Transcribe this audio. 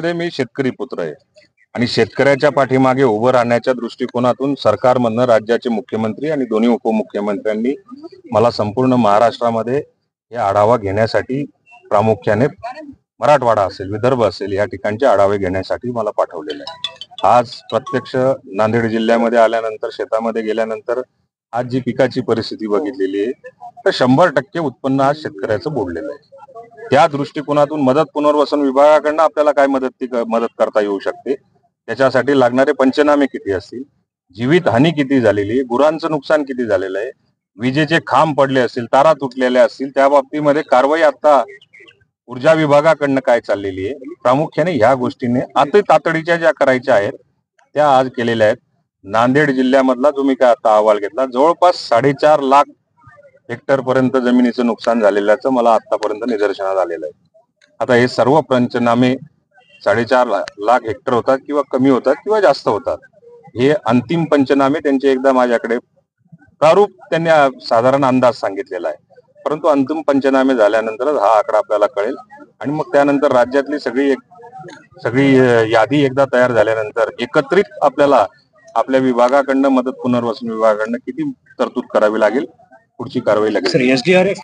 मी शेतकरी पुत्र आहे आणि शेतकऱ्याच्या पाठीमागे उभं राहण्याच्या दृष्टिकोनातून सरकारमधनं राज्याचे मुख्यमंत्री आणि दोन्ही उपमुख्यमंत्र्यांनी मला संपूर्ण महाराष्ट्रामध्ये हे आढावा घेण्यासाठी प्रामुख्याने मराठवाडा असेल, विदर्भ असेल या ठिकाणचे आढावे घेण्यासाठी मला पाठवलेलं आहे। आज प्रत्यक्ष नांदेड जिल्ह्यामध्ये आल्यानंतर शेतामध्ये गेल्यानंतर आज जी पिकाची परिस्थिती बघितलेली आहे तर 100% उत्पन्न आज शेतकऱ्याचं बुडलेलं आहे। त्या दृष्टिकोनातून मदत पुनर्वसन विभागाकडनं आपल्याला काय मदत करता येऊ शकते, त्याच्यासाठी लागणारे पंचनामे किती असतील, जीवित हानी किती झालेली आहे, गुरांचं नुकसान किती झालेलं आहे, विजेचे खांब पडले असतील, तारा तुटलेल्या असतील, त्या बाबतीमध्ये कारवाई आता ऊर्जा विभागाकडनं काय चाललेली आहे, प्रामुख्याने ह्या गोष्टीने अति तातडीच्या ज्या करायच्या आहेत त्या आज केलेल्या आहेत। नांदेड जिल्ह्यामधला जो मी काय आता अहवाल घेतला, जवळपास 4.5 लाख हेक्टर पर्यंत जमिनीचं नुकसान झालेल्याचं मला आतापर्यंत निदर्शनास आलेलं आहे। आता हे सर्व पंचनामे 4.5 लाख हेक्टर होतात किंवा कमी होतात किंवा जास्त होतात, हे अंतिम पंचनामे त्यांचे एकदा माझ्याकडे प्रारूप त्यांनी साधारण अंदाज सांगितलेला आहे, परंतु अंतिम पंचनामे झाल्यानंतरच हा आकडा आपल्याला कळेल आणि मग त्यानंतर राज्यातली सगळी यादी एकदा तयार झाल्यानंतर एकत्रित आपल्याला आपल्या विभागाकडनं मदत पुनर्वसन विभागाकडनं किती तरतूद करावी लागेल, पुढची कारवाई लागेल। Sir, SDRF